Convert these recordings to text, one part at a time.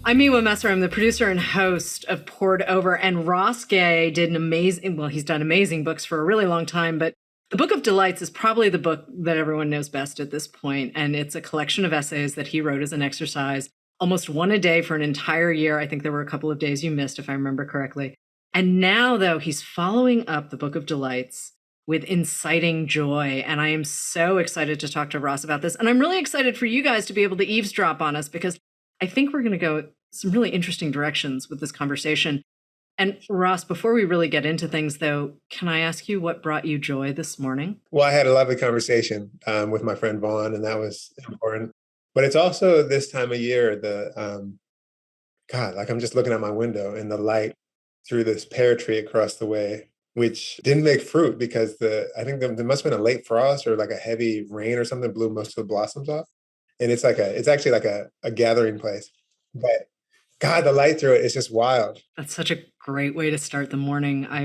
I'm Miwa Messer. I'm the producer and host of Poured Over. And Ross Gay did an amazing, well, he's done amazing books for a really long time, but The Book of Delights is probably the book that everyone knows best at this point. And it's a collection of essays that he wrote as an exercise, almost one a day for an entire year. I think there were a couple of days you missed, if I remember correctly. And now, though, he's following up The Book of Delights with Inciting Joy. And I am so excited to talk to Ross about this. And I'm really excited for you guys to be able to eavesdrop on us, because I think we're going to go some really interesting directions with this conversation. And Ross, before we really get into things, though, can I ask you what brought you joy this morning? Well, I had a lovely conversation with my friend Vaughn, and that was important. But it's also this time of year, like I'm just looking out my window and the light through this pear tree across the way, which didn't make fruit because I think there must have been a late frost or like a heavy rain or something blew most of the blossoms off. And it's actually like a gathering place. But God, the light through it is just wild. That's such a great way to start the morning. I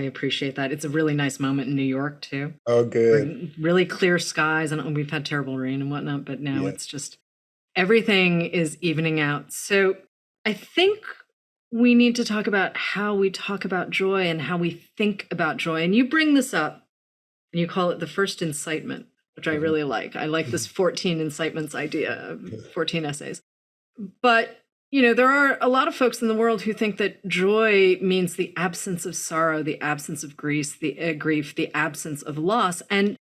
appreciate that. It's a really nice moment in New York too. Oh, good. Really clear skies, and we've had terrible rain and whatnot, but now It's just, everything is evening out. So I think we need to talk about how we talk about joy and how we think about joy. And you bring this up and you call it the first incitement, which I really like. I like this 14 incitements idea of 14 essays. But there are a lot of folks in the world who think that joy means the absence of sorrow, the absence of grief, the absence of loss. And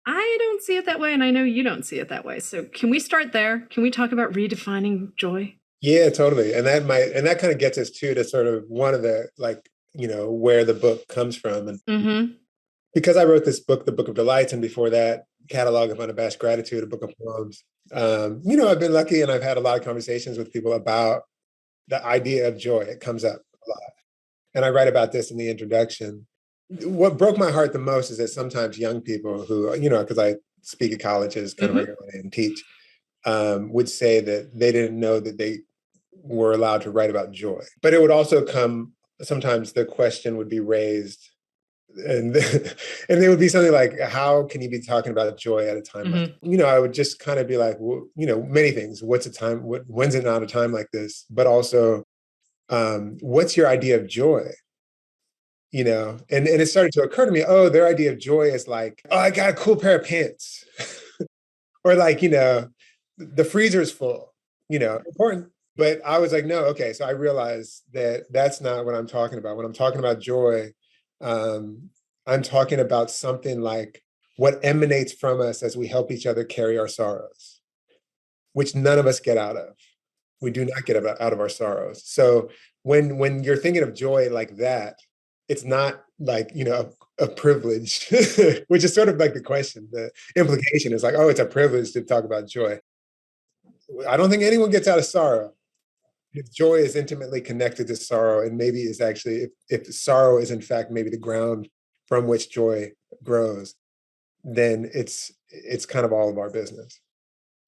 I don't see it that way, and I know you don't see it that way. So can we start there? Can we talk about redefining joy? Yeah, totally. And that kind of gets us to sort of one of the, where the book comes from. And because I wrote this book, The Book of Delights, and before that, Catalog of Unabashed Gratitude, a book of poems. I've been lucky and I've had a lot of conversations with people about the idea of joy. It comes up a lot. And I write about this in the introduction. What broke my heart the most is that sometimes young people who, because I speak at colleges kind of regularly and teach, would say that they didn't know that they were allowed to write about joy. But it would also come, sometimes the question would be raised, and they would be something like, how can you be talking about joy at a time like, I would just kind of be like, well, many things. What's a time? When's it not a time like this? But also, what's your idea of joy? And it started to occur to me, their idea of joy is like, I got a cool pair of pants. Or like, the freezer is full, important. But I was like, no, okay. So I realized that that's not what I'm talking about. When I'm talking about joy, I'm talking about something like what emanates from us as we help each other carry our sorrows, which none of us get out of. We do not get out of our sorrows. So when you're thinking of joy like that, it's not like, a privilege, which is sort of like the question. The implication is like, it's a privilege to talk about joy. I don't think anyone gets out of sorrow. If joy is intimately connected to sorrow, and maybe is actually, if sorrow is in fact maybe the ground from which joy grows, then it's kind of all of our business.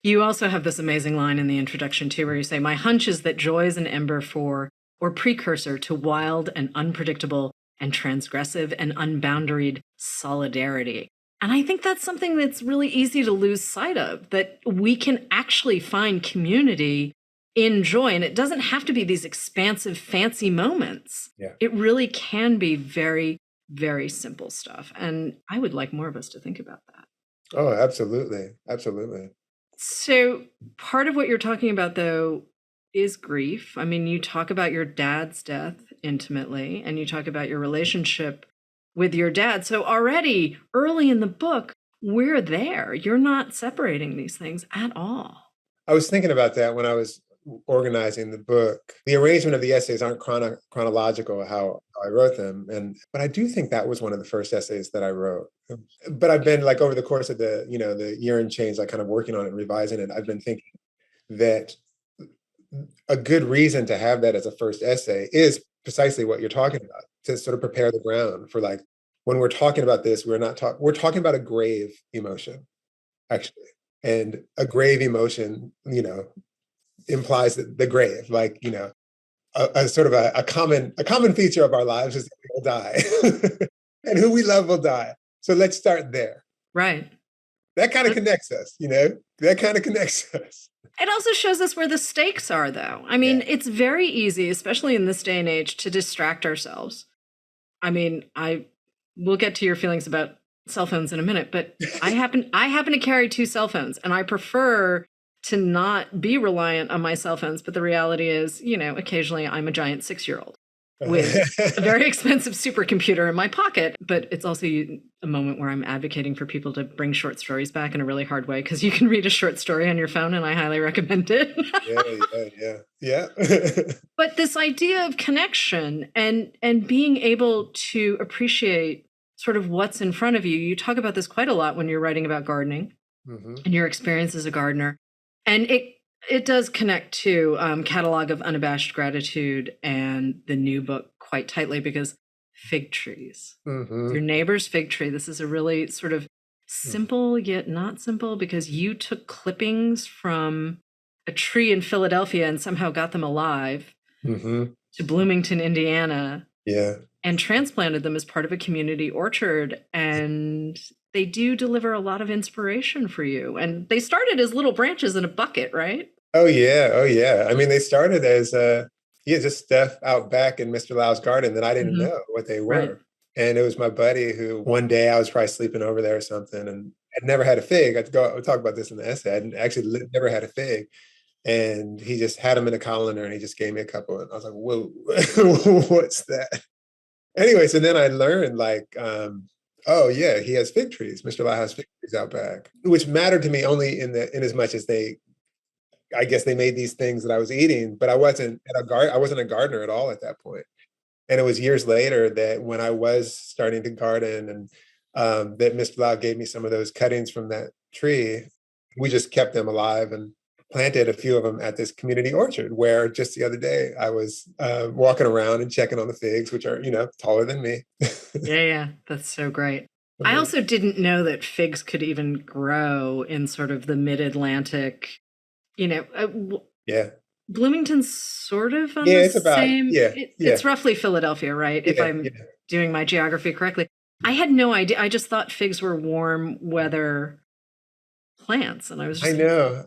You also have this amazing line in the introduction too, where you say, my hunch is that joy is an ember for, or precursor to, wild and unpredictable and transgressive and unboundaried solidarity. And I think that's something that's really easy to lose sight of, that we can actually find community in joy. And it doesn't have to be these expansive, fancy moments. Yeah. It really can be very, very simple stuff. And I would like more of us to think about that. Oh, absolutely. Absolutely. So part of what you're talking about, though, is grief. I mean, you talk about your dad's death intimately, and you talk about your relationship with your dad. So already early in the book, we're there. You're not separating these things at all. I was thinking about that when I was organizing the book. The arrangement of the essays aren't chronological how I wrote them, but I do think that was one of the first essays that I wrote. But I've been like, over the course of the year and change, like kind of working on it and revising it, I've been thinking that a good reason to have that as a first essay is precisely what you're talking about, to sort of prepare the ground for, like, when we're talking about this, we're talking about a grave emotion, actually. And a grave emotion, implies that the grave, like, a sort of a common feature of our lives is that we will die. And who we love will die. So let's start there. Right. That kind of connects us, that kind of connects us. It also shows us where the stakes are, though. I mean, it's very easy, especially in this day and age, to distract ourselves. I mean, we'll get to your feelings about cell phones in a minute, but I happen to carry 2 cell phones, and I prefer to not be reliant on my cell phones. But the reality is, occasionally I'm a giant 6-year-old with a very expensive supercomputer in my pocket. But it's also a moment where I'm advocating for people to bring short stories back in a really hard way, because you can read a short story on your phone, and I highly recommend it. Yeah. But this idea of connection and being able to appreciate sort of what's in front of you. You talk about this quite a lot when you're writing about gardening and your experience as a gardener. And it does connect to Catalog of Unabashed Gratitude and the new book quite tightly, because fig trees, your neighbor's fig tree. This is a really sort of simple yet not simple, because you took clippings from a tree in Philadelphia and somehow got them alive to Bloomington, Indiana. Yeah. And transplanted them as part of a community orchard. And they do deliver a lot of inspiration for you. And they started as little branches in a bucket, right? Oh, yeah. I mean, they started as just stuff out back in Mr. Lau's garden that I didn't know what they were. Right. And it was my buddy who one day I was probably sleeping over there or something, and I'd never had a fig. I'll talk about this in the essay. I'd actually never had a fig. And he just had them in a colander, and he just gave me a couple. And I was like, whoa, what's that? Anyway, so then I learned oh yeah, he has fig trees. Mr. Lau has fig trees out back, which mattered to me only in as much as I guess they made these things that I was eating, but I wasn't a gardener at all at that point. And it was years later that when I was starting to garden and that Mr. Lau gave me some of those cuttings from that tree. We just kept them alive and planted a few of them at this community orchard, where just the other day I was walking around and checking on the figs, which are, taller than me. Yeah. That's so great. I also didn't know that figs could even grow in sort of the mid-Atlantic, Bloomington's sort of on the same. It's roughly Philadelphia, right? If I'm doing my geography correctly. I had no idea. I just thought figs were warm weather plants, and I was just I know.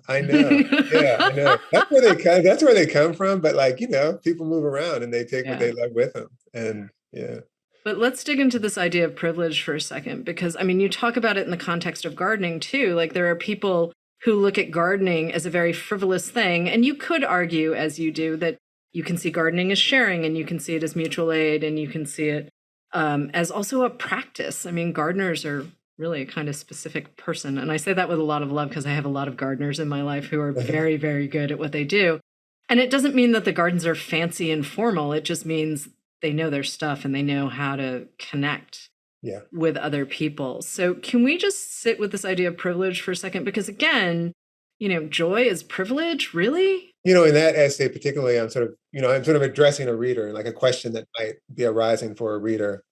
Yeah, I know. That's where they come from. But people move around and they take what they love with them. And But let's dig into this idea of privilege for a second, because I mean, you talk about it in the context of gardening too. Like, there are people who look at gardening as a very frivolous thing, and you could argue, as you do, that you can see gardening as sharing, and you can see it as mutual aid, and you can see it as also a practice. I mean, gardeners are really a kind of specific person. And I say that with a lot of love, because I have a lot of gardeners in my life who are very, very good at what they do. And it doesn't mean that the gardens are fancy and formal. It just means they know their stuff and they know how to connect with other people. So can we just sit with this idea of privilege for a second? Because again, joy is privilege, really? In that essay particularly, I'm sort of addressing a reader, like a question that might be arising for a reader,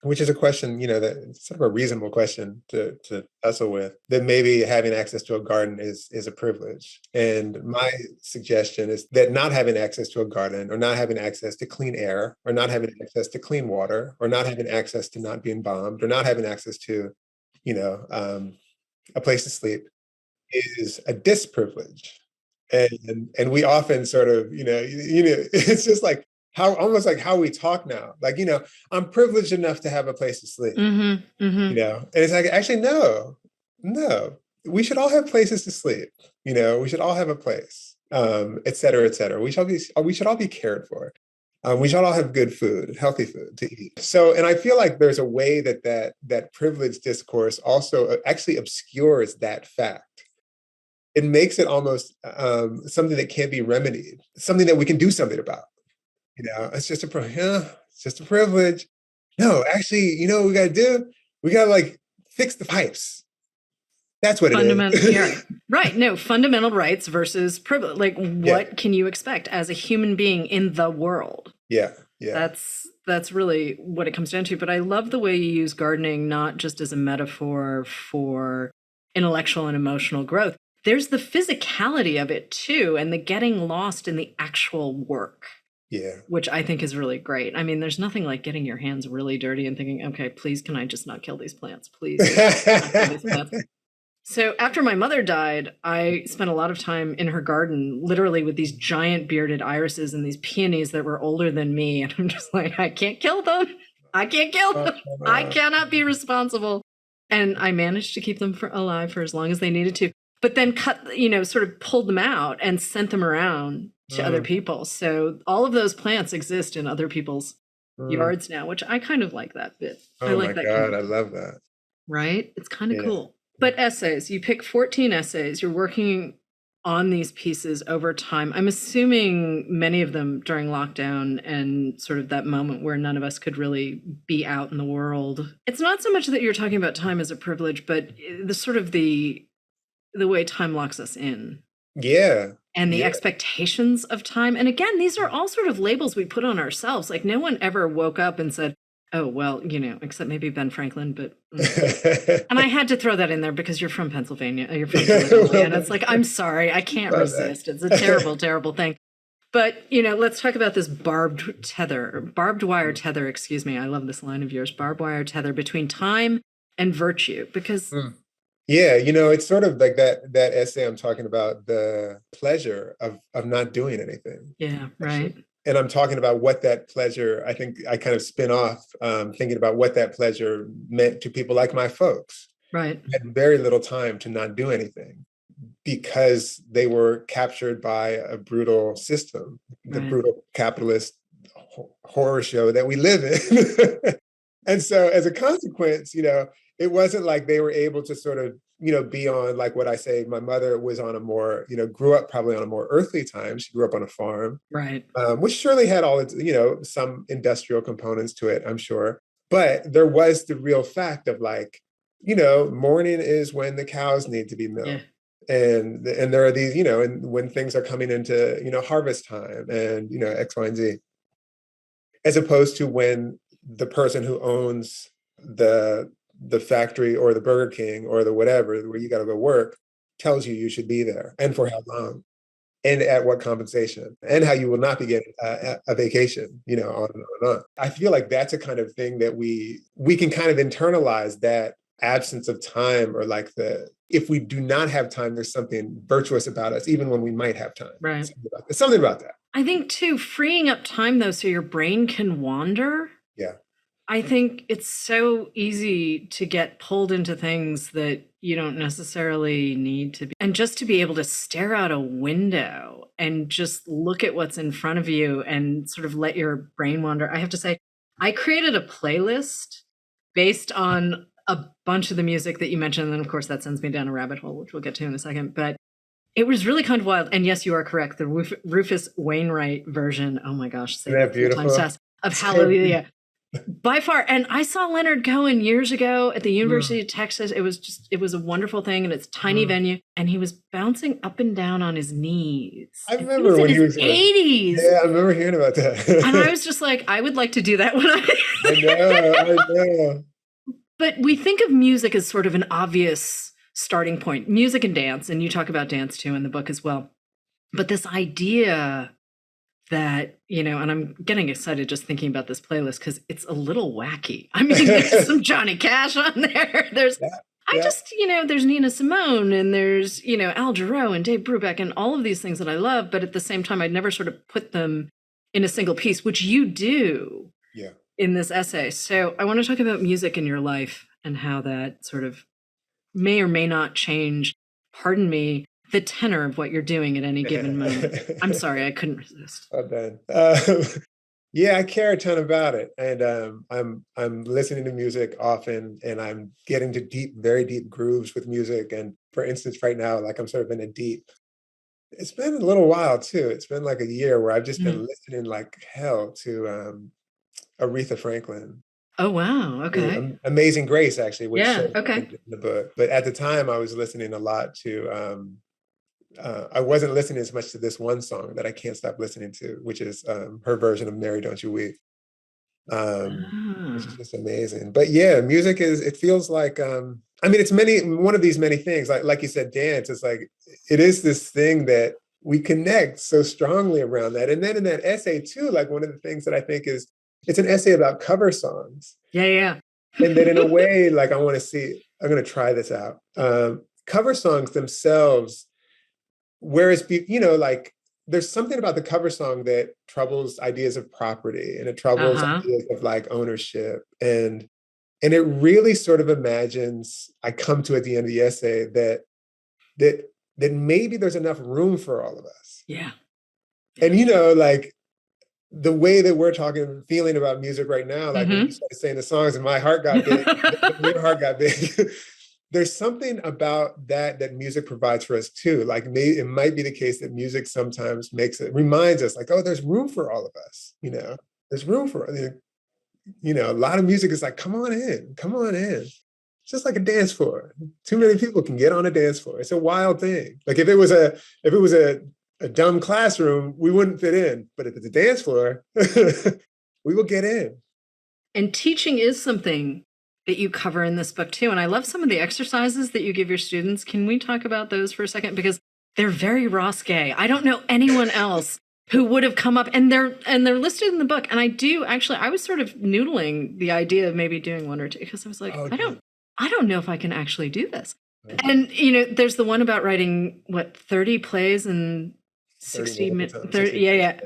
which is a question, that it's sort of a reasonable question to tussle with, that maybe having access to a garden is a privilege. And my suggestion is that not having access to a garden, or not having access to clean air, or not having access to clean water, or not having access to not being bombed, or not having access to, a place to sleep is a disprivilege. And we often sort of, it's just like, almost like how we talk now, like, I'm privileged enough to have a place to sleep, and it's like, actually, no, we should all have places to sleep, we should all have a place, et cetera, et cetera. We should all be cared for. We should all have good food, healthy food to eat. So, and I feel like there's a way that privilege discourse also actually obscures that fact. It makes it almost something that can't be remedied, something that we can do something about. It's just a privilege. No, actually, what we got to do? We got to fix the pipes. That's what it is. Right. No, fundamental rights versus privilege. Like, what can you expect as a human being in the world? Yeah. That's really what it comes down to. But I love the way you use gardening, not just as a metaphor for intellectual and emotional growth. There's the physicality of it too, and the getting lost in the actual work. Yeah. Which I think is really great. I mean, there's nothing like getting your hands really dirty and thinking, okay, please, can I just not kill these plants? Please. Not kill these plants. So after my mother died, I spent a lot of time in her garden, literally with these giant bearded irises and these peonies that were older than me. And I'm just like, I can't kill them. I can't kill them. I cannot be responsible. And I managed to keep them alive for as long as they needed to, but then sort of pulled them out and sent them around to other people. So all of those plants exist in other people's yards now, which I kind of like that bit. Oh my God, I love that. Right? It's kind of cool. But essays, you pick 14 essays. You're working on these pieces over time. I'm assuming many of them during lockdown and sort of that moment where none of us could really be out in the world. It's not so much that you're talking about time as a privilege, but the sort of the way time locks us in. Yeah. And the expectations of time. And again, these are all sort of labels we put on ourselves. Like no one ever woke up and said, oh, well, except maybe Ben Franklin, but and I had to throw that in there because you're from Pennsylvania. You're from Philadelphia, and it's like, I'm sorry, I can't resist. It's a terrible, terrible thing. But, let's talk about this barbed wire tether, excuse me. I love this line of yours, barbed wire tether between time and virtue, because yeah, it's sort of like that essay I'm talking about, the pleasure of not doing anything. Yeah, right. And I'm talking about what that pleasure, I think I kind of spin off thinking about what that pleasure meant to people like my folks. Right. Had very little time to not do anything because they were captured by a brutal system, the brutal capitalist horror show that we live in. And so as a consequence, it wasn't like they were able to sort of, be on, like what I say, my mother was on a more, grew up probably on a more earthly time. She grew up on a farm, right? Which surely had all its, some industrial components to it, I'm sure. But there was the real fact of like, morning is when the cows need to be milked. Yeah. And there are these, and when things are coming into, harvest time and, X, Y, and Z, as opposed to when the person who owns the factory or the Burger King or the whatever, where you got to go work, tells you should be there and for how long and at what compensation and how you will not be getting a vacation, on and on and on. I feel like that's a kind of thing that we can kind of internalize, that absence of time, or like if we do not have time, there's something virtuous about us, even when we might have time. Right. Something about that. I think too, freeing up time though, so your brain can wander. Yeah. I think it's so easy to get pulled into things that you don't necessarily need to be. And just to be able to stare out a window and just look at what's in front of you and sort of let your brain wander. I have to say, I created a playlist based on a bunch of the music that you mentioned. And then, of course, that sends me down a rabbit hole, which we'll get to in a second. But it was really kind of wild. And yes, you are correct. The Rufus Wainwright version, oh my gosh. Isn't that beautiful? Of Hallelujah. By far. And I saw Leonard Cohen years ago at the University of Texas. It was a wonderful thing, and it's a tiny venue. And he was bouncing up and down on his knees. I remember when he was in his 80s. Yeah, I remember hearing about that. And I was just like, I would like to do that when I know. But we think of music as sort of an obvious starting point. Music and dance, and you talk about dance too in the book as well. But this idea that, and I'm getting excited just thinking about this playlist because it's a little wacky. I mean, there's some Johnny Cash on there. There's Nina Simone, and there's, Al Jarreau and Dave Brubeck and all of these things that I love. But at the same time, I'd never sort of put them in a single piece, which you do in this essay. So I want to talk about music in your life and how that sort of may or may not change, pardon me, the tenor of what you're doing at any given moment. I'm sorry, I couldn't resist. Oh, Ben. Yeah, I care a ton about it, and I'm listening to music often, and I'm getting to very deep grooves with music. And for instance, right now, like I'm sort of in a deep. It's been a little while too. It's been like a year where I've just been listening like hell to Aretha Franklin. Oh, wow. Okay. Amazing Grace, actually, which in the book. But at the time, I was listening a lot to. I wasn't listening as much to this one song that I can't stop listening to, which is her version of "Mary, Don't You Weep," which is just amazing. But yeah, music it feels like, it's one of these many things. Like you said, dance. It's like it is this thing that we connect so strongly around that. And then in that essay too, like one of the things that I think is, it's an essay about cover songs. Yeah. And then in a way, like I'm going to try this out. cover songs themselves, whereas, like there's something about the cover song that troubles ideas of property, and it troubles ideas of like ownership. And it really sort of imagines, I come to at the end of the essay, that maybe there's enough room for all of us. Yeah. And, like the way that we're talking, feeling about music right now, like when you started saying the songs and my heart got big, your heart got big. There's something about that music provides for us too. Like it might be the case that music sometimes reminds us like, oh, there's room for all of us. There's room for, a lot of music is like, come on in. It's just like a dance floor. Too many people can get on a dance floor. It's a wild thing. Like if it was a dumb classroom, we wouldn't fit in. But if it's a dance floor, we will get in. And teaching is something that you cover in this book too. And I love some of the exercises that you give your students. Can we talk about those for a second? Because they're very Ross Gay. I don't know anyone else who would have come up, and they're listed in the book. And I was sort of noodling the idea of maybe doing one or two, because I was like, I don't know if I can actually do this. And, there's the one about writing, 30 plays in 60 minutes. Yeah.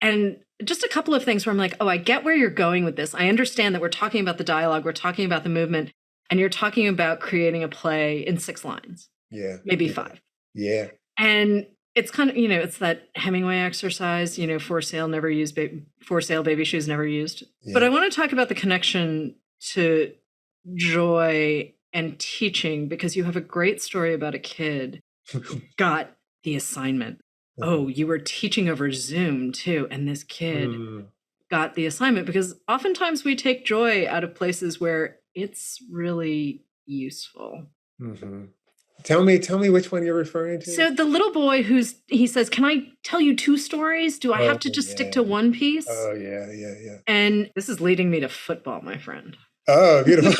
And just a couple of things where I'm like, oh, I get where you're going with this. I understand that we're talking about the dialogue, we're talking about the movement, and you're talking about creating a play in 6 lines. Yeah. Maybe 5. Yeah. And it's kind of, it's that Hemingway exercise, for sale, never used, for sale, baby shoes, never used. Yeah. But I want to talk about the connection to joy and teaching, because you have a great story about a kid who got the assignment. Oh, you were teaching over Zoom too, and this kid got the assignment, because oftentimes we take joy out of places where it's really useful. Tell me which one you're referring to. So the little boy he says, can I tell you 2 stories? Do I have to just stick to one piece? Oh, yeah. And this is leading me to football, my friend. Oh, beautiful.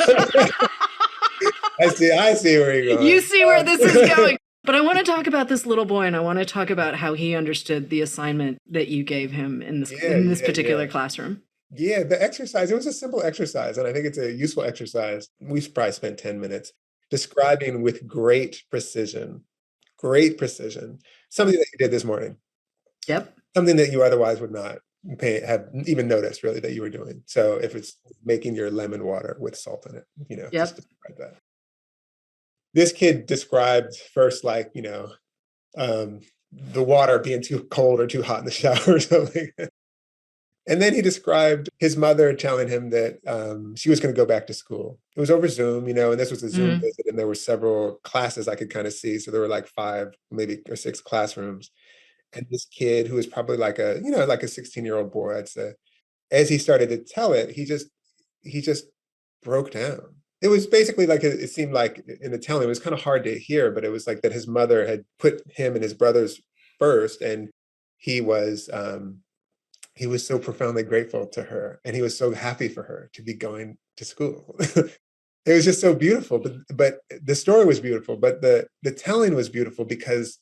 I see where you're going. You see where this is going. But I want to talk about this little boy, and I want to talk about how he understood the assignment that you gave him in this particular classroom. Yeah, the exercise, it was a simple exercise, and I think it's a useful exercise. We probably spent 10 minutes describing with great precision, something that you did this morning. Yep. Something that you otherwise would not have even noticed really that you were doing. So if it's making your lemon water with salt in it, just describe that. This kid described first, like, the water being too cold or too hot in the shower or something. And then he described his mother telling him that she was going to go back to school. It was over Zoom, and this was a Zoom visit, and there were several classes I could kind of see. So there were like 5, maybe or 6 classrooms. And this kid, who was probably like a 16-year-old boy, I'd say, as he started to tell it, he just broke down. It was basically like, it seemed like in the telling, it was kind of hard to hear, but it was like that his mother had put him and his brothers first, and he was so profoundly grateful to her, and he was so happy for her to be going to school. It was just so beautiful, but the story was beautiful, but the telling was beautiful because,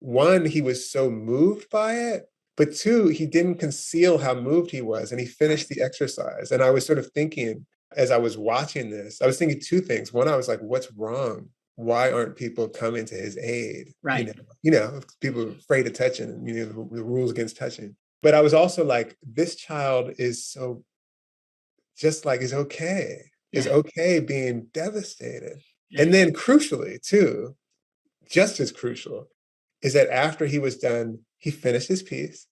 1, he was so moved by it, but 2, he didn't conceal how moved he was, and he finished the exercise. And I was sort of thinking, as I was watching this, I was thinking 2 things. 1, I was like, what's wrong? Why aren't people coming to his aid? Right. People are afraid of touching, and the rules against touching. But I was also like, this child is so just like, is okay being devastated. Yeah. And then crucially too, just as crucial, is that after he was done, he finished his piece.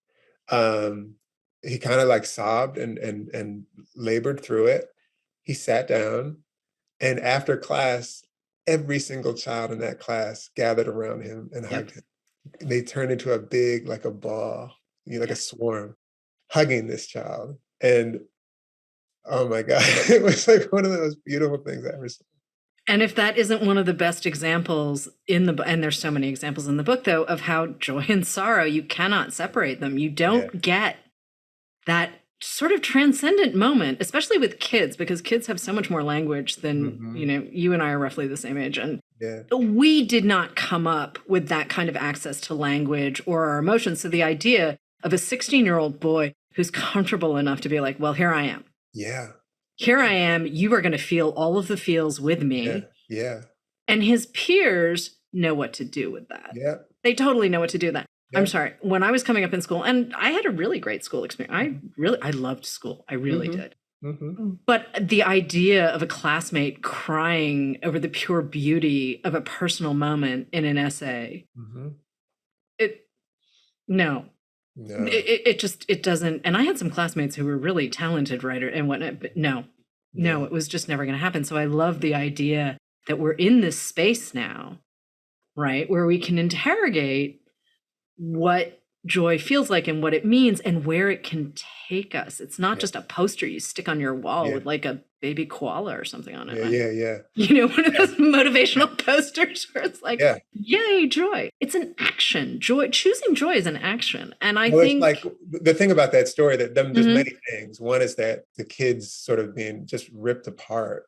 He kind of like sobbed and labored through it. He sat down, and after class, every single child in that class gathered around him and hugged him. They turned into a big, like a ball, like a swarm, hugging this child. And oh my God, it was like one of the most beautiful things I ever saw. And if that isn't one of the best examples in the book, and there's so many examples in the book, though, of how joy and sorrow, you cannot separate them. You don't get that sort of transcendent moment, especially with kids, because kids have so much more language than, you and I are roughly the same age. And we did not come up with that kind of access to language or our emotions. So the idea of a 16-year-old boy who's comfortable enough to be like, well, here I am. Yeah. Here I am. You are going to feel all of the feels with me. Yeah. And his peers know what to do with that. Yeah. They totally know what to do with that. Yeah. I'm sorry. When I was coming up in school, and I had a really great school experience. I loved school. I really did. But the idea of a classmate crying over the pure beauty of a personal moment in an essay, it doesn't. And I had some classmates who were really talented writers and whatnot, but no, it was just never going to happen. So I love the idea that we're in this space now, right, where we can interrogate what joy feels like and what it means and where it can take us. It's not just a poster you stick on your wall with like a baby koala or something on it. Yeah. You know, one of those motivational posters where it's like, yay, joy. It's an action. Joy, choosing joy is an action. And I think it's like the thing about that story that there's many things. One is that the kid's sort of being just ripped apart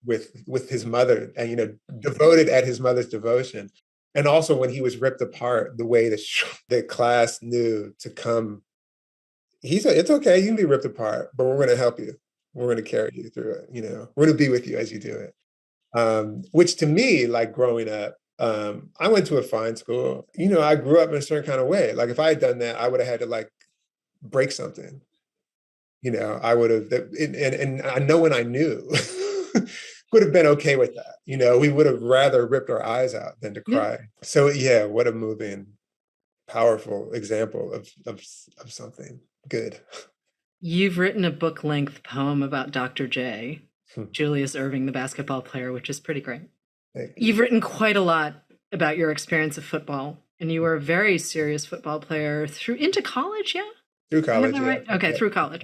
with his mother and, you know, devoted at his mother's devotion. And also when he was ripped apart, the way the class knew to come, he said, it's okay, you can be ripped apart, but we're going to help you. We're going to carry you through it. You know, we're going to be with you as you do it. Which to me, like growing up, I went to a fine school. You know, I grew up in a certain kind of way. Like if I had done that, I would have had to like break something. You know, I would have, and I know when I knew, would have been okay with that. You know, we would have rather ripped our eyes out than to cry. So yeah, what a moving, powerful example of something good. You've written a book-length poem about Dr. J, Julius Erving, the basketball player, which is pretty great. You've written quite a lot about your experience of football, and you were a very serious football player into college, yeah? Through college, yeah. Right? Okay, through college.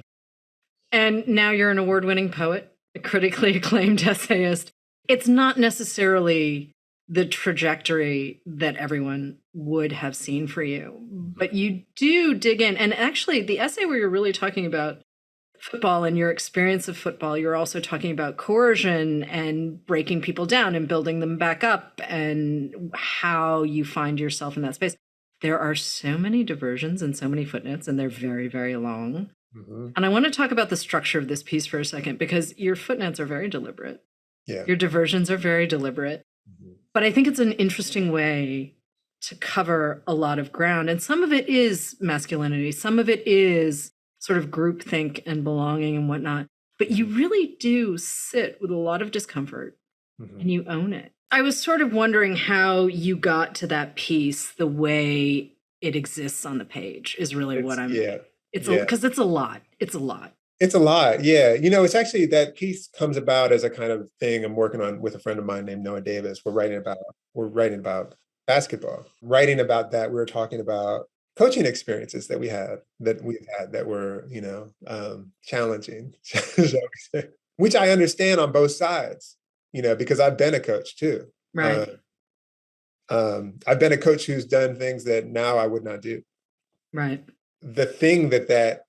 And now you're an award-winning poet, a critically acclaimed essayist. It's not necessarily the trajectory that everyone would have seen for you, but you do dig in. And actually, the essay where you're really talking about football and your experience of football, you're also talking about coercion and breaking people down and building them back up and how you find yourself in that space. There are so many diversions and so many footnotes, and they're very, very long. And I want to talk about the structure of this piece for a second, because your footnotes are very deliberate. Yeah. Your diversions are very deliberate. But I think it's an interesting way to cover a lot of ground. And some of it is masculinity. Some of it is sort of groupthink and belonging and whatnot. But you really do sit with a lot of discomfort and you own it. I was sort of wondering how you got to that piece the way it exists on the page is really what I'm... Because it's a lot. It's a lot. It's a lot. Yeah. You know, it's actually that piece comes about as a kind of thing I'm working on with a friend of mine named Noah Davis. We're writing about basketball. Writing about that, we were talking about coaching experiences that we've had that were, you know, challenging, shall we say, which I understand on both sides, you know, because I've been a coach too. Right. I've been a coach who's done things that now I would not do. Right. The thing that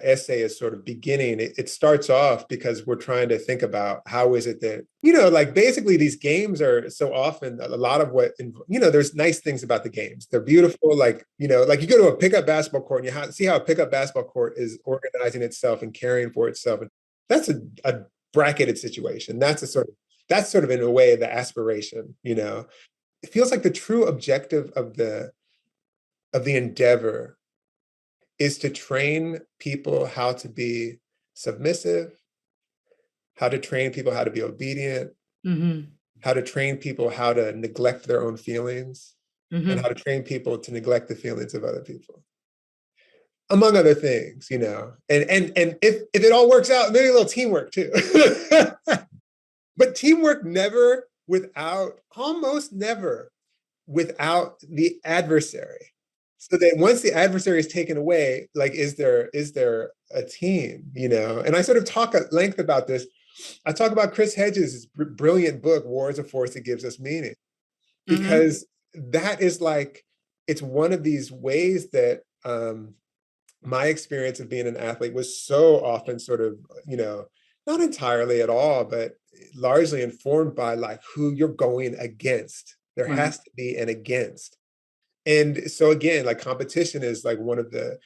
essay is sort of beginning, it starts off because we're trying to think about how is it that, you know, like basically these games are so often a lot of what, you know, there's nice things about the games. They're beautiful. Like, you know, like you go to a pickup basketball court and you see how a pickup basketball court is organizing itself and caring for itself. And that's a bracketed situation. That's sort of in a way the aspiration, you know. It feels like the true objective of the endeavor is to train people how to be submissive, how to train people how to be obedient, how to train people how to neglect their own feelings, and how to train people to neglect the feelings of other people, among other things, you know. And if it all works out, maybe a little teamwork too. But teamwork almost never without the adversary. So that once the adversary is taken away, like, is there a team, you know? And I sort of talk at length about this. I talk about Chris Hedges' brilliant book, War is a Force That Gives Us Meaning, because that is like, it's one of these ways that my experience of being an athlete was so often sort of, you know, not entirely at all, but largely informed by like who you're going against. There has to be an against. And so again, like competition is like one of the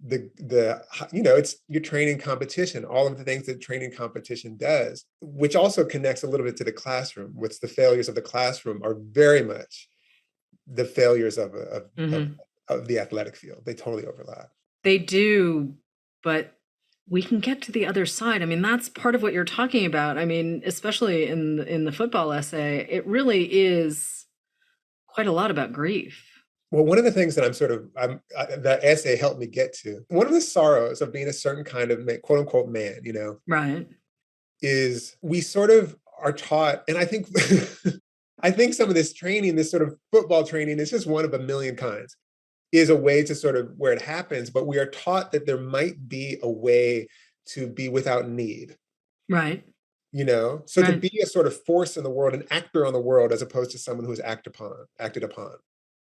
it's your training competition, all of the things that training competition does, which also connects a little bit to the classroom, which the failures of the classroom are very much the failures of the athletic field. They totally overlap. They do, but we can get to the other side. I mean, that's part of what you're talking about. I mean, especially in the football essay, it really is quite a lot about grief. Well, one of the things that that essay helped me get to, one of the sorrows of being a certain kind of quote unquote man, right, is we sort of are taught, and I think, I think some of this training, this sort of football training, is just one of a million kinds, is a way to sort of where it happens, but we are taught that there might be a way to be without need. Right. So right. To be a sort of force in the world, an actor on the world, as opposed to someone who's acted upon.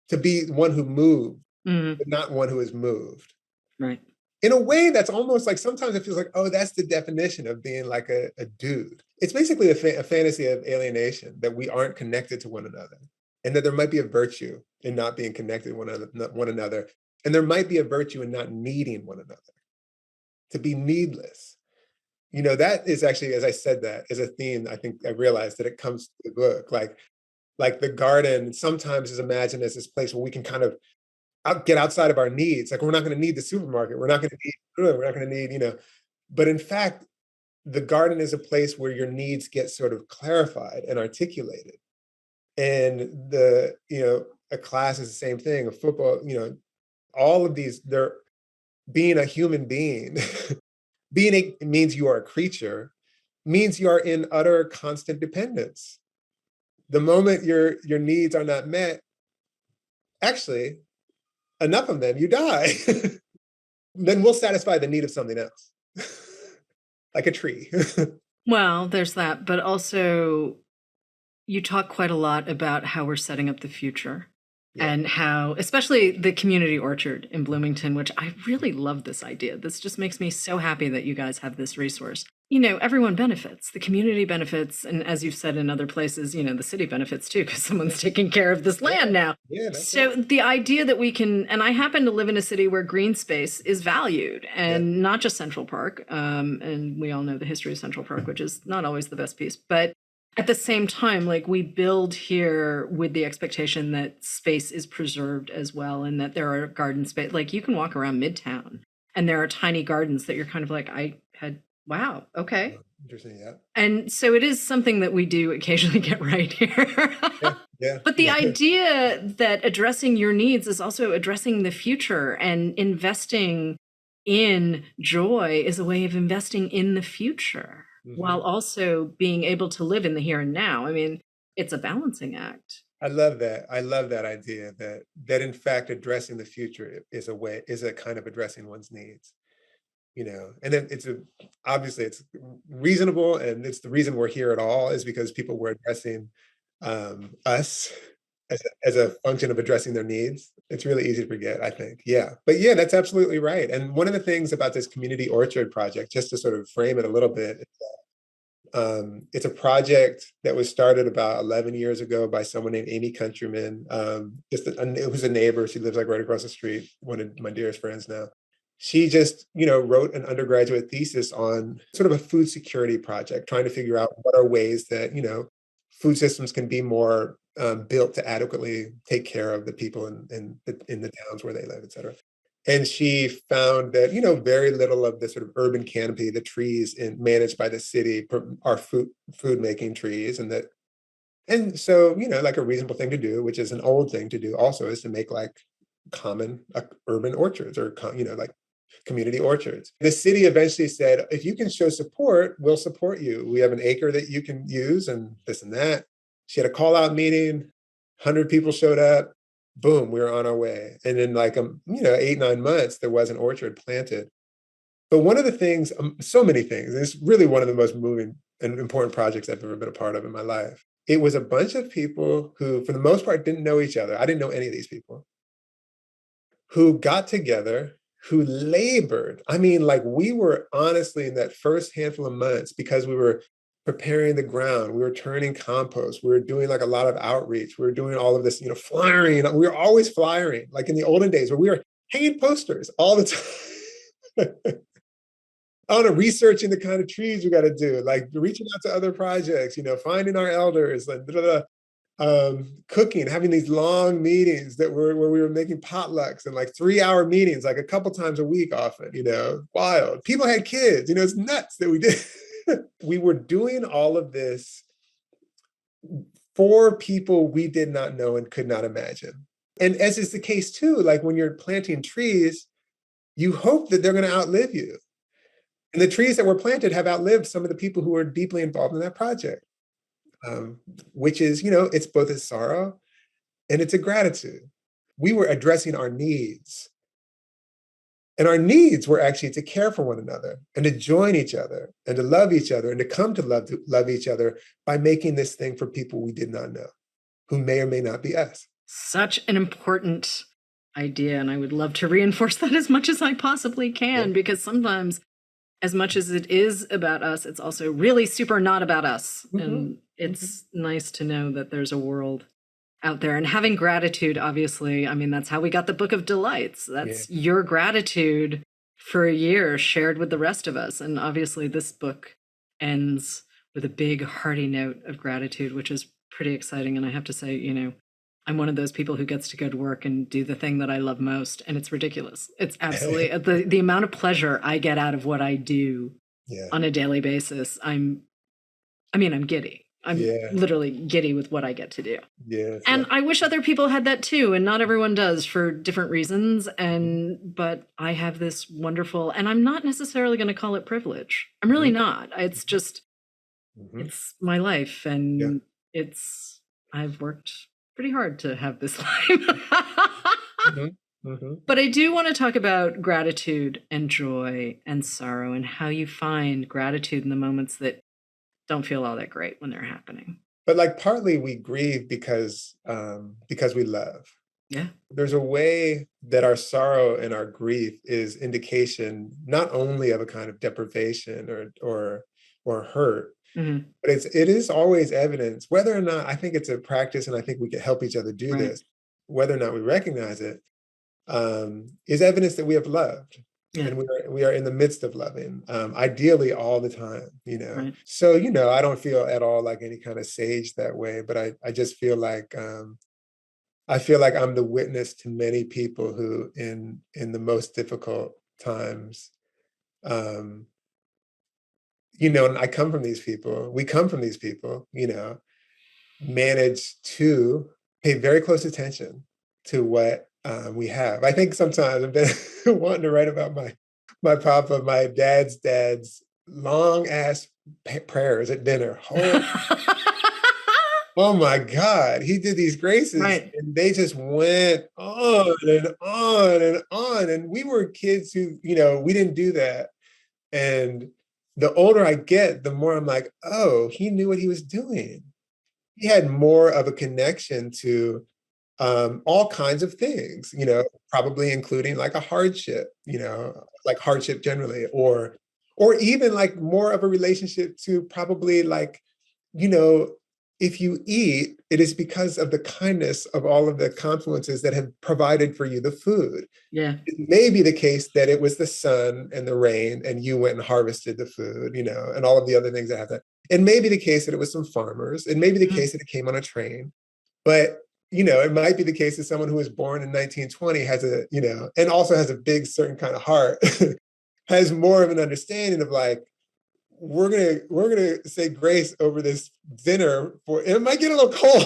To be one who moved, but not one who is moved. Right. In a way, that's almost like, sometimes it feels like, oh, that's the definition of being like a dude. It's basically a fantasy of alienation, that we aren't connected to one another, and that there might be a virtue in not being connected to one another. And there might be a virtue in not needing one another, to be needless. That is actually, as I said, that is a theme. I think I realized that it comes to the book. Like the garden sometimes is imagined as this place where we can kind of get outside of our needs. Like, we're not going to need the supermarket. We're not going to need, but in fact, the garden is a place where your needs get sort of clarified and articulated. And a class is the same thing, a football, all of these, they're being a human being, means you are a creature, means you are in utter constant dependence. The moment your needs are not met, actually, enough of them, you die. Then we'll satisfy the need of something else, like a tree. Well, there's that, but also you talk quite a lot about how we're setting up the future. Yeah. And how, especially the community orchard in Bloomington, which I really love this idea. This just makes me so happy that you guys have this resource. Everyone benefits. The community benefits. And as you've said in other places, the city benefits too, because someone's taking care of this land now. Yeah, so right. The idea that we can, and I happen to live in a city where green space is valued, and not just Central Park. And we all know the history of Central Park, which is not always the best piece, but at the same time, like, we build here with the expectation that space is preserved as well, and that there are garden space. Like, you can walk around Midtown and there are tiny gardens that you're kind of like, wow, okay. Interesting, yeah. And so it is something that we do occasionally get right here. Yeah. But the idea that addressing your needs is also addressing the future, and investing in joy is a way of investing in the future. Mm-hmm. While also being able to live in the here and now. I mean, it's a balancing act. I love that. I love that idea that in fact, addressing the future is a kind of addressing one's needs, and then obviously it's reasonable. And it's the reason we're here at all, is because people were addressing us as a function of addressing their needs. It's really easy to forget, I think. Yeah. But yeah, that's absolutely right. And one of the things about this community orchard project, just to sort of frame it a little bit, is that, it's a project that was started about 11 years ago by someone named Amy Countryman, who's a neighbor. She lives like right across the street, one of my dearest friends now. She just, wrote an undergraduate thesis on sort of a food security project, trying to figure out what are ways that, food systems can be more built to adequately take care of the people in the towns where they live, et cetera. And she found that, very little of the sort of urban canopy, the trees managed by the city, are food making trees. And so, like a reasonable thing to do, which is an old thing to do also, is to make like common urban orchards, or, like community orchards. The city eventually said, if you can show support, we'll support you. We have an acre that you can use, and this and that. She had a call out meeting, 100 people showed up. Boom, we were on our way. And in 8-9 months, there was an orchard planted. But one of the things, so many things, it's really one of the most moving and important projects I've ever been a part of in my life. It was a bunch of people who, for the most part, didn't know each other. I didn't know any of these people, who got together, who labored. I mean, we were honestly, in that first handful of months, because we were preparing the ground, we were turning compost, we were doing a lot of outreach, we were doing all of this, flyering. We were always flyering, like in the olden days where we were hanging posters all the time. On researching the kind of trees we got to do, like reaching out to other projects, finding our elders, like blah, blah, blah. Cooking, having these long meetings where we were making potlucks and like 3-hour meetings, like a couple times a week often, wild. People had kids, it's nuts that we did. We were doing all of this for people we did not know and could not imagine. And as is the case too, like when you're planting trees, you hope that they're going to outlive you. And the trees that were planted have outlived some of the people who were deeply involved in that project, which is, it's both a sorrow and it's a gratitude. We were addressing our needs. And our needs were actually to care for one another and to join each other and to love each other and to come to love each other by making this thing for people we did not know, who may or may not be us. Such an important idea. And I would love to reinforce that as much as I possibly can, because sometimes, as much as it is about us, it's also really super not about us. Mm-hmm. And it's nice to know that there's a world out there. And having gratitude, obviously, I mean, that's how we got the Book of Delights. That's your gratitude for a year shared with the rest of us. And obviously this book ends with a big hearty note of gratitude, which is pretty exciting. And I have to say, I'm one of those people who gets to go to work and do the thing that I love most. And it's ridiculous. It's absolutely the amount of pleasure I get out of what I do on a daily basis. I'm giddy. I'm literally giddy with what I get to do. And I wish other people had that too. And not everyone does for different reasons. But I have this wonderful, and I'm not necessarily going to call it privilege. I'm really not. It's just, it's my life. And I've worked pretty hard to have this life. But I do want to talk about gratitude and joy and sorrow and how you find gratitude in the moments that don't feel all that great when they're happening. But like partly we grieve because we love. Yeah. There's a way that our sorrow and our grief is indication not only of a kind of deprivation or hurt, but it is always evidence, whether or not, I think it's a practice, and I think we can help each other do this, whether or not we recognize it, is evidence that we have loved. Yeah. And we are in the midst of loving, ideally all the time, So, I don't feel at all like any kind of sage that way, but I just feel like I'm the witness to many people who in the most difficult times, and I come from these people, we come from these people, manage to pay very close attention to what we have. I think sometimes I've been wanting to write about my papa, my dad's long ass prayers at dinner. Oh my God, he did these graces and they just went on and on and on. And we were kids who, we didn't do that. And the older I get, the more I'm like, oh, he knew what he was doing. He had more of a connection to all kinds of things, probably including like a hardship, like hardship generally, or even like more of a relationship to probably like, if you eat, it is because of the kindness of all of the confluences that have provided for you the food. Yeah. It may be the case that it was the sun and the rain and you went and harvested the food, and all of the other things that have that. It may be the case that it was some farmers. It may be the case that it came on a train. But, it might be the case that someone who was born in 1920 has and also has a big certain kind of heart, has more of an understanding of like, we're gonna say grace over this dinner it might get a little cold,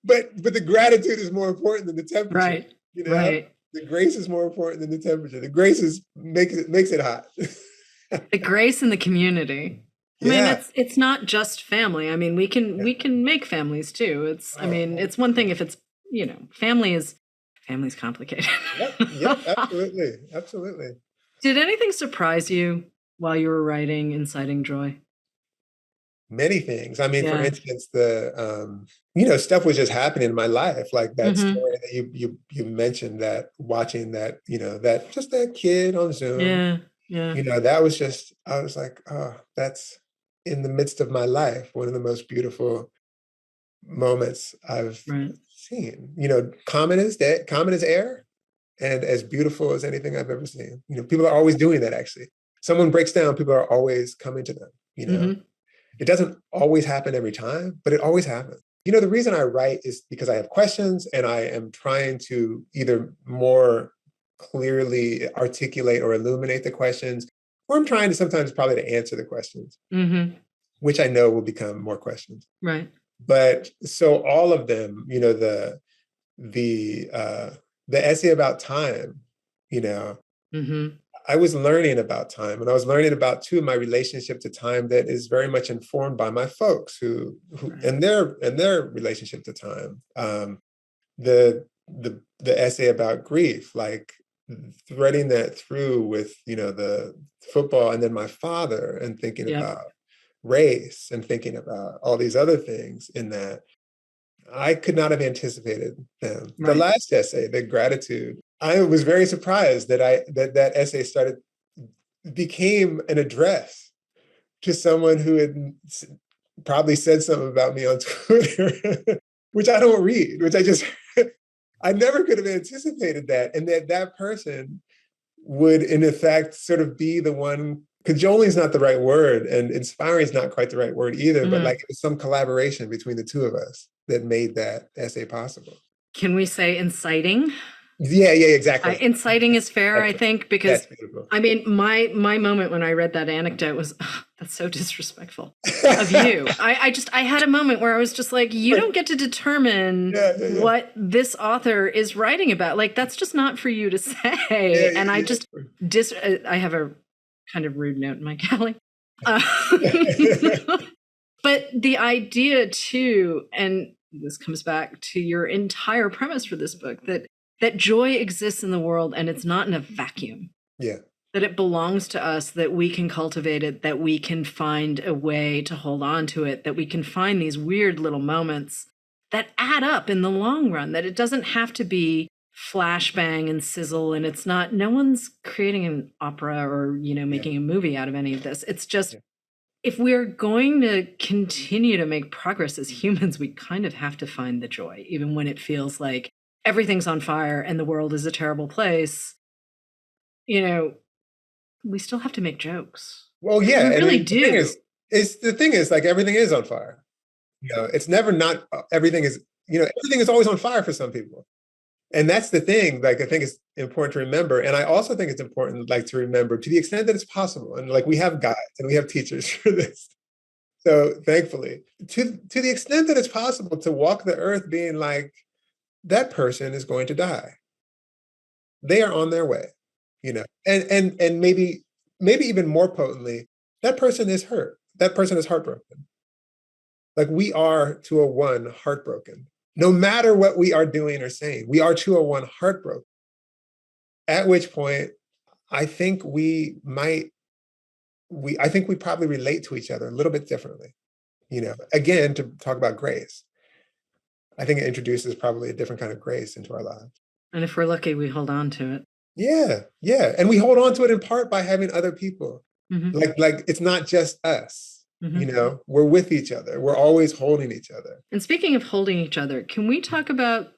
but the gratitude is more important than the temperature. Right. Right. The grace is more important than the temperature. The grace makes it hot. The grace in the community. I mean, it's not just family. I mean, we can make families too. It's one thing if it's, family's complicated. Yep, absolutely. Did anything surprise you while you were writing Inciting Joy? Many things. I mean, for instance, the stuff was just happening in my life, like that story that you mentioned, that watching that, that just that kid on Zoom. Yeah. That was just, I was like, oh, that's in the midst of my life, one of the most beautiful moments I've seen. Common as air, and as beautiful as anything I've ever seen. You know, people are always doing that, actually. Someone breaks down, people are always coming to them, you know. Mm-hmm. It doesn't always happen every time, but it always happens. You know, the reason I write is because I have questions and I am trying to either more clearly articulate or illuminate the questions, or I'm trying to sometimes probably to answer the questions, mm-hmm. which I know will become more questions. Right. But so all of them, you know, the essay about time, you know, mm-hmm. I was learning about time, and I was learning about too my relationship to time that is very much informed by my folks who right. and their relationship to time. The essay about grief, like threading that through with, you know, the football, and then my father, and thinking about race, and thinking about all these other things in that. I could not have anticipated them. Right. The last essay, the gratitude, I was very surprised that that essay became an address to someone who had probably said something about me on Twitter, which I don't read, which I never could have anticipated that. And that person would, in effect, sort of be the one, cajoling is not the right word, and inspiring is not quite the right word either, but like it was some collaboration between the two of us that made that essay possible. Can we say inciting? Yeah, exactly. Inciting is fair, I think, because I mean, my moment when I read that anecdote was, that's so disrespectful of you. I had a moment where I was just like, you don't get to determine what this author is writing about. Like, that's just not for you to say. And I just I have a kind of rude note in my galley. But the idea too, and this comes back to your entire premise for this book, that joy exists in the world and it's not in a vacuum. Yeah. That it belongs to us, that we can cultivate it, that we can find a way to hold on to it, that we can find these weird little moments that add up in the long run, that it doesn't have to be flashbang and sizzle, and it's not, no one's creating an opera or, you know, making a movie out of any of this. It's just, if we're going to continue to make progress as humans, we kind of have to find the joy, even when it feels like everything's on fire and the world is a terrible place. You know, we still have to make jokes. Well, yeah, we really do. The thing is, like, everything is on fire. You know, it's never not, everything is, you know, everything is always on fire for some people. And that's the thing, like, I think it's important to remember. And I also think it's important, like, to remember, to the extent that it's possible. And like, we have guides and we have teachers for this. So thankfully, to the extent that it's possible, to walk the earth being like, that person is going to die. They are on their way, you know, and maybe even more potently, that person is hurt. That person is heartbroken. Like, we are 201 heartbroken. No matter what we are doing or saying, we are 201 heartbroken. At which point, I think we probably relate to each other a little bit differently. You know, again, to talk about grace, I think it introduces probably a different kind of grace into our lives. And if we're lucky, we hold on to it. Yeah. And we hold on to it in part by having other people. Mm-hmm. Like it's not just us. Mm-hmm. You know, we're with each other. We're always holding each other. And speaking of holding each other, can we talk about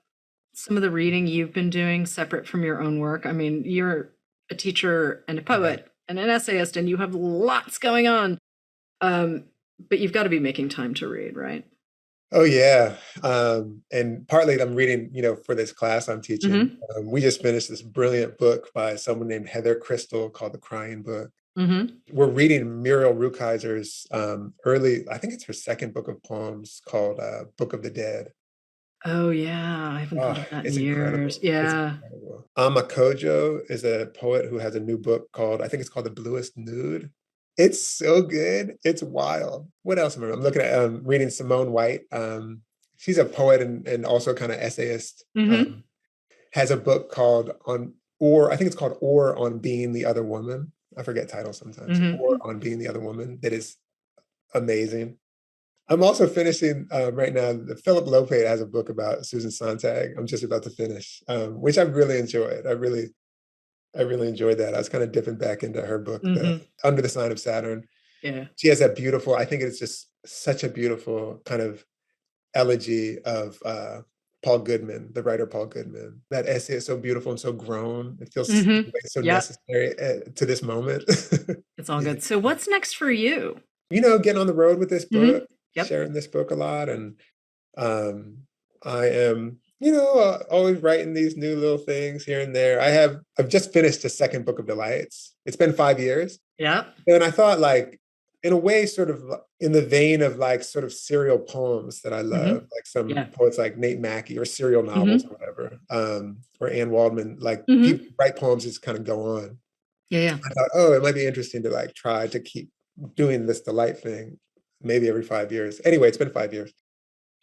some of the reading you've been doing separate from your own work? I mean, you're a teacher and a poet and an essayist, and you have lots going on. But you've got to be making time to read, right? Oh, yeah. And partly I'm reading, you know, for this class I'm teaching. Mm-hmm. We just finished this brilliant book by someone named Heather Crystal called The Crying Book. Mm-hmm. We're reading Muriel Rukeyser's I think it's her second book of poems called Book of the Dead. Oh, yeah. I haven't heard of that in years. Incredible. Yeah. Ama Kojo is a poet who has a new book called, I think it's called The Bluest Nude. It's so good. It's wild. What else am I? I'm looking at reading Simone White. She's a poet and also kind of essayist. Mm-hmm. Has a book called I think it's called Or on Being the Other Woman. I forget titles sometimes. Mm-hmm. Or on Being the Other Woman. That is amazing. I'm also finishing right now. Philip Lopate has a book about Susan Sontag. I'm just about to finish, which I've really enjoyed. I really enjoyed that. I was kind of dipping back into her book, Under the Sign of Saturn. Yeah. She has that beautiful, I think it's just such a beautiful kind of elegy of Paul Goodman, the writer Paul Goodman. That essay is so beautiful and so grown. It feels so necessary to this moment. It's all good. So what's next for you? Getting on the road with this book, sharing this book a lot. And I am, always writing these new little things here and there. I've just finished the second book of Delights. It's been 5 years. Yeah. And I thought, like, in a way, sort of in the vein of like sort of serial poems that I love, like some poets like Nate Mackey, or serial novels or whatever, or Anne Waldman, like people write poems just kind of go on. Yeah. I thought, oh, it might be interesting to like try to keep doing this Delight thing, maybe every 5 years. Anyway, it's been 5 years.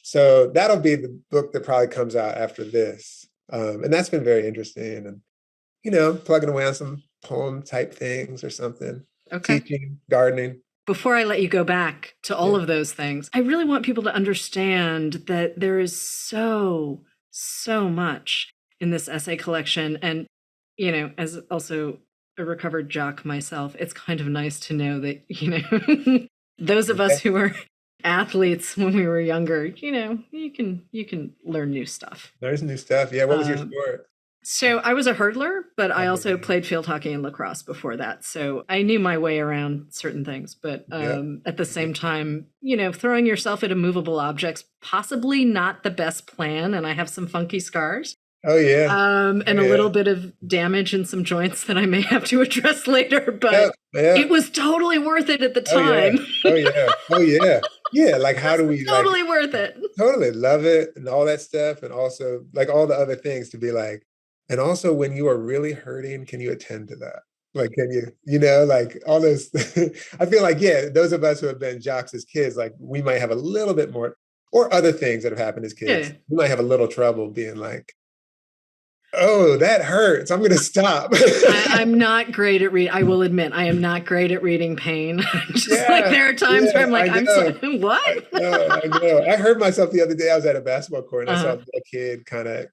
So that'll be the book that probably comes out after this. And that's been very interesting. And, plugging away on some poem type things or something. Okay. Teaching, gardening. Before I let you go back to all of those things, I really want people to understand that there is so much in this essay collection. And, as also a recovered jock myself, it's kind of nice to know that, those of us who were athletes when we were younger, you can learn new stuff. There's new stuff. Yeah. What was your sport? So I was a hurtler, but I also played field hockey and lacrosse before that. So I knew my way around certain things. But at the same time, throwing yourself at immovable objects, possibly not the best plan. And I have some funky scars. Oh, yeah. And a little bit of damage in some joints that I may have to address later. But it was totally worth it at the time. Oh, yeah. Oh, yeah. Yeah, like how do we totally worth it. Totally love it and all that stuff. And also like all the other things to be like, and also when you are really hurting, can you attend to that? Like, can you, like all this, I feel like, those of us who have been jocks as kids, like we might have a little bit more, or other things that have happened as kids. We might have a little trouble being like, oh, that hurts, I'm going to stop. I'm not great at reading. I will admit, I am not great at reading pain. There are times where I'm like, I'm sorry, what? I know. I hurt myself the other day. I was at a basketball court and I saw a little kid kind of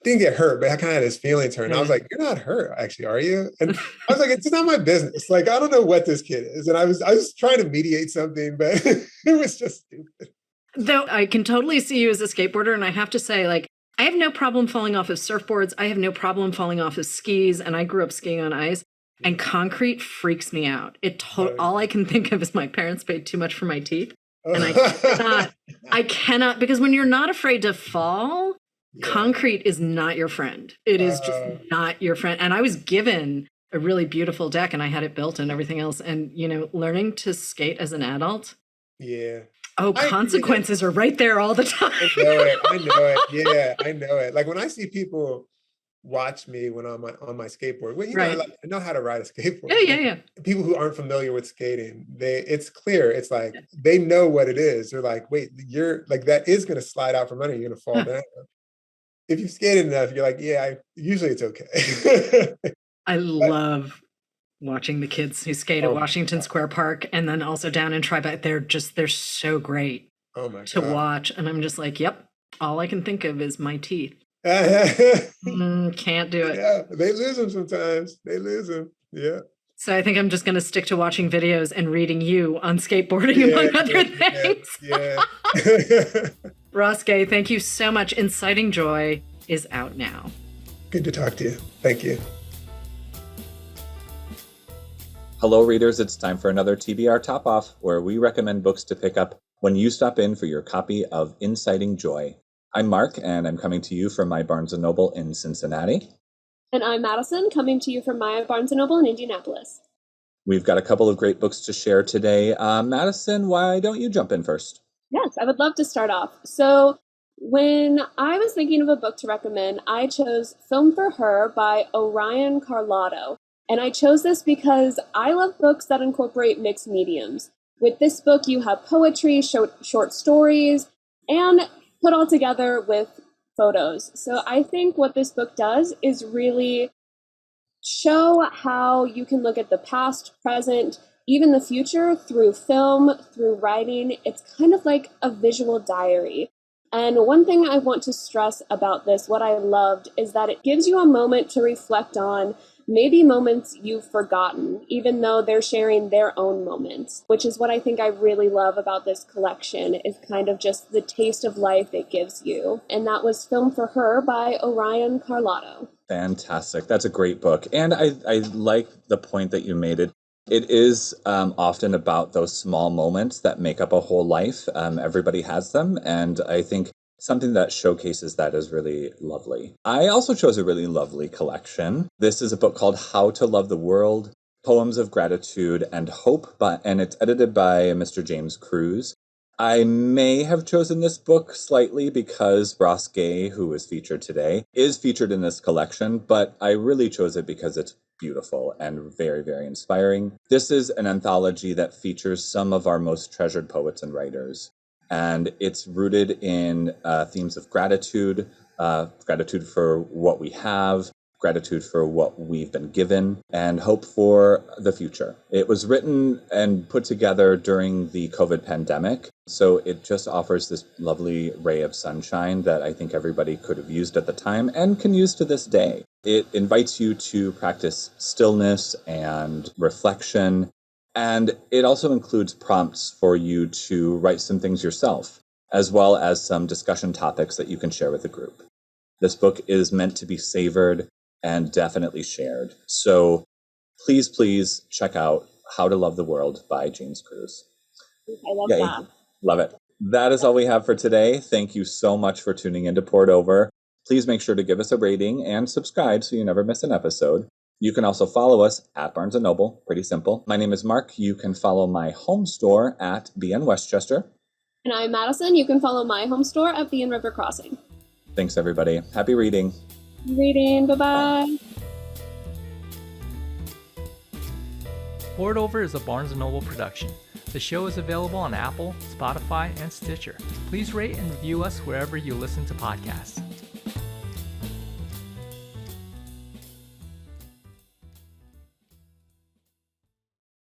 didn't get hurt, but I kind of had his feelings hurt. And I was like, you're not hurt, actually, are you? And I was like, it's not my business. Like, I don't know what this kid is. And I was trying to mediate something, but it was just stupid. Though I can totally see you as a skateboarder. And I have to say, like, I have no problem falling off of surfboards. I have no problem falling off of skis. And I grew up skiing on ice. And concrete freaks me out. All I can think of is my parents paid too much for my teeth. And I cannot, because when you're not afraid to fall, concrete is not your friend. It is just not your friend. And I was given a really beautiful deck and I had it built and everything else. And, learning to skate as an adult. Yeah. Oh, consequences are right there all the time. I know it. Yeah, I know it. Like when I see people watch me when I'm on my skateboard, I know how to ride a skateboard. Yeah. People who aren't familiar with skating, it's clear. It's like, they know what it is. They're like, wait, you're like, that is going to slide out from under you. You're going to fall down. If you've skated enough, you're like, usually it's okay. I love watching the kids who skate at Washington Square Park and then also down in Tribeca. They're so great to watch. And I'm just like, yep, all I can think of is my teeth. Can't do it. Yeah, they lose them sometimes. They lose them. Yeah. So I think I'm just going to stick to watching videos and reading you on skateboarding, among other things. Yeah. Ross Gay, thank you so much. Inciting Joy is out now. Good to talk to you. Thank you. Hello, readers. It's time for another TBR Topoff, where we recommend books to pick up when you stop in for your copy of Inciting Joy. I'm Mark, and I'm coming to you from my Barnes & Noble in Cincinnati. And I'm Madyson, coming to you from my Barnes & Noble in Indianapolis. We've got a couple of great books to share today. Madyson, why don't you jump in first? Yes, I would love to start off. So when I was thinking of a book to recommend, I chose Film for Her by Orion Carlotto. And I chose this because I love books that incorporate mixed mediums. With this book, you have poetry, short stories, and put all together with photos. So I think what this book does is really show how you can look at the past, present, even the future through film, through writing. It's kind of like a visual diary. And one thing I want to stress about this, what I loved, is that it gives you a moment to reflect on maybe moments you've forgotten, even though they're sharing their own moments, which is what I think I really love about this collection, is kind of just the taste of life it gives you. And that was Film for Her by Orion Carlotto. Fantastic. That's a great book. And I like the point that you made. It is often about those small moments that make up a whole life. Everybody has them. And I think something that showcases that is really lovely. I also chose a really lovely collection. This is a book called How to Love the World, Poems of Gratitude and Hope, and it's edited by Mr. James Cruz. I may have chosen this book slightly because Ross Gay, who is featured today, is featured in this collection, but I really chose it because it's beautiful and very, very inspiring. This is an anthology that features some of our most treasured poets and writers. And it's rooted in themes of gratitude, gratitude for what we have, gratitude for what we've been given, and hope for the future. It was written and put together during the COVID pandemic, so it just offers this lovely ray of sunshine that I think everybody could have used at the time and can use to this day. It invites you to practice stillness and reflection. And it also includes prompts for you to write some things yourself, as well as some discussion topics that you can share with the group. This book is meant to be savored and definitely shared. So please check out How to Love the World by James Cruz. I love that. Love it. That is all we have for today. Thank you so much for tuning in to Poured Over. Please make sure to give us a rating and subscribe so you never miss an episode. You can also follow us at Barnes & Noble. Pretty simple. My name is Mark. You can follow my home store at BN Westchester. And I'm Madison. You can follow my home store at BN River Crossing. Thanks, everybody. Happy reading. Bye-bye. Poured Over is a Barnes & Noble production. The show is available on Apple, Spotify, and Stitcher. Please rate and review us wherever you listen to podcasts.